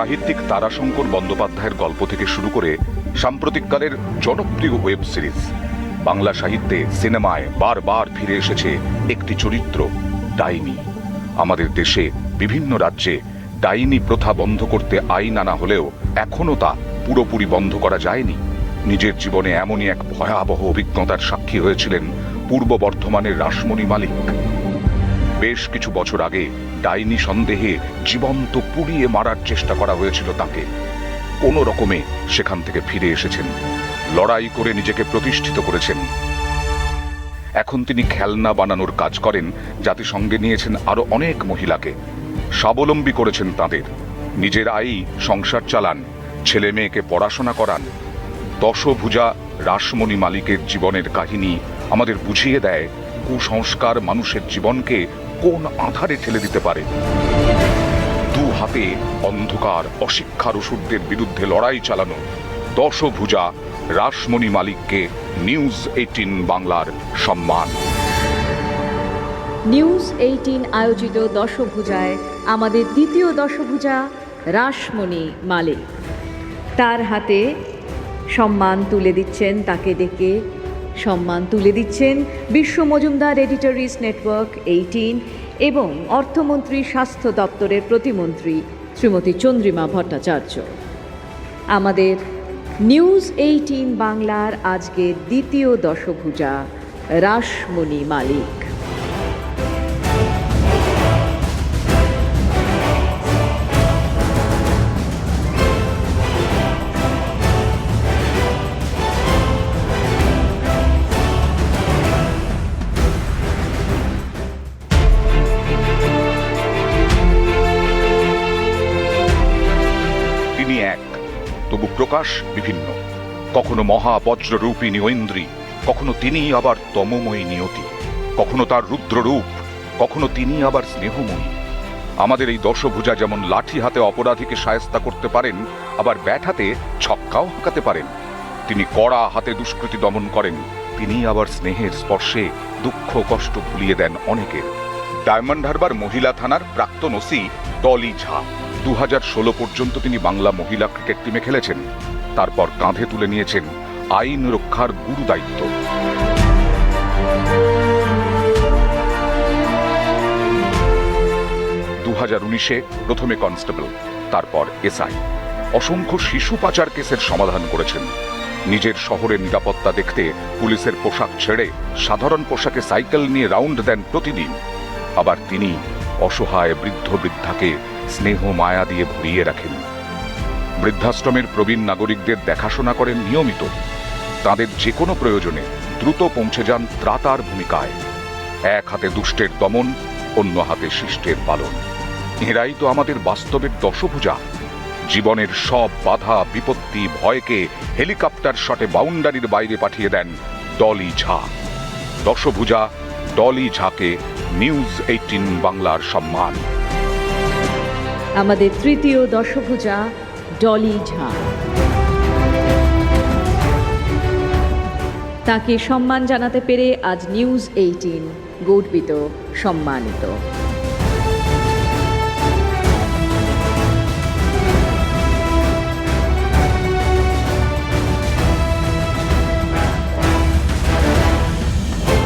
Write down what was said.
সাহিত্যিক তারাশঙ্কর বন্দ্যোপাধ্যায়ের গল্প থেকে শুরু করে সাম্প্রতিককালের জনপ্রিয় ওয়েব সিরিজ, বাংলা সাহিত্যে সিনেমায় বারবার ফিরে এসেছে একটি চরিত্র, ডাইনি। আমাদের দেশে বিভিন্ন রাজ্যে ডাইনি প্রথা বন্ধ করতে আইন আনা হলেও এখনো তা পুরোপুরি বন্ধ করা যায়নি। নিজের জীবনে এমনই এক ভয়াবহ অভিজ্ঞতার সাক্ষী হয়েছিলেন পূর্ব বর্ধমানের রাসমণি মালিক। বেশ কিছু বছর আগে ডাইনি সন্দেহে জীবন্ত পুড়িয়ে মারার চেষ্টা করা হয়েছিল তাকে। কোনো রকমে সেখান থেকে ফিরে এসেছেন, লড়াই করে নিজেকে প্রতিষ্ঠিত করেছেন। এখন তিনি খেলনা বানানোর কাজ করেন, যাতে সঙ্গে নিয়েছেন আরো অনেক মহিলাকে। স্বাবলম্বী করেছেন তাদের, নিজের আয়ই সংসার চালান, ছেলে মেয়েকে পড়াশোনা করান। দশভুজা রাসমণি মালিকের জীবনের কাহিনী আমাদের বুঝিয়ে দেয় কুসংস্কার মানুষের জীবনকে কোন আঁধারে ঠেলে দিতে পারে। দু হাতে অন্ধকার অশিক্ষার অসুরদের বিরুদ্ধে লড়াই চালানো দশভুজা রাসমণি মালিককে নিউজ 18 বাংলার সম্মান। নিউজ 18 আয়োজিত দশভুজায় আমাদের দ্বিতীয় দশভুজা রাসমণি মালিক। তার হাতে সম্মান তুলে দিচ্ছেন, তাকে ডেকে সম্মান তুলে দিচ্ছেন বিশ্ব মজুমদার এডিটরিজ নেটওয়ার্ক 18 এবং অর্থমন্ত্রী স্বাস্থ্য দপ্তরের প্রতিমন্ত্রী শ্রীমতী চন্দ্রিমা ভট্টাচার্য। আমাদের নিউজ 18 বাংলার আজকের দ্বিতীয় দশভুজা রাসমণি মালিক। তবু প্রকাশ বিভিন্ন, কখনো মহাবজ্ররূপিণী ঐন্দ্রী, কখনো তিনি আবার তমময়ী নিয়তি, কখনো তার রুদ্ররূপ, কখনো তিনি আবার স্নেহময়ী। আমাদের এই দশভুজা যেমন লাঠি হাতে অপরাধীকে শায়েস্তা করতে পারেন, আবার ব্যাট হাতে ছক্কাও হাঁকাতে পারেন। তিনি কড়া হাতে দুষ্কৃতি দমন করেন, তিনি আবার স্নেহের স্পর্শে দুঃখ কষ্ট ভুলিয়ে দেন অনেকের। ডায়মন্ড হারবার মহিলা থানার প্রাক্তন ওসি ডলি ঝা 2016 পর্যন্ত তিনি বাংলা মহিলা ক্রিকেট টিমে খেলেছেন। তারপর কাঁধে তুলে নিয়েছেন আইন রক্ষার গুরু দায়িত্ব। 2019-এ প্রথমে কনস্টেবল, তারপর এসআই। অসংখ্য শিশু পাচার কেসের সমাধান করেছেন। নিজের শহরের নিরাপত্তা দেখতে পুলিশের পোশাক ছেড়ে সাধারণ পোশাকে সাইকেল নিয়ে রাউন্ড দেন প্রতিদিন। আবার তিনি অসহায় বৃদ্ধ বৃদ্ধাকে স্নেহ মায়া দিয়ে ভরিয়ে রাখেন। বৃদ্ধাশ্রমের প্রবীণ নাগরিকদের দেখাশোনা করেন নিয়মিত। তাদের যে কোনো প্রয়োজনে দ্রুত পৌঁছে যান ত্রাতার ভূমিকায়। এক হাতে দুষ্টের দমন, অন্য হাতে শিষ্টের পালন। এরাই তো আমাদের বাস্তবের দশভুজা। জীবনের সব বাধা বিপত্তি ভয়কে হেলিকপ্টার শটে বাউন্ডারির বাইরে পাঠিয়ে দেন ডলি ঝা। দশভুজা ডলি ঝাকে নিউজ 18 বাংলার সম্মান। আমাদের তৃতীয় দশভুজা ডলি ঝা। তাকে সম্মান জানাতে পেরে আজ নিউজ 18 গর্বিত, সম্মানিত।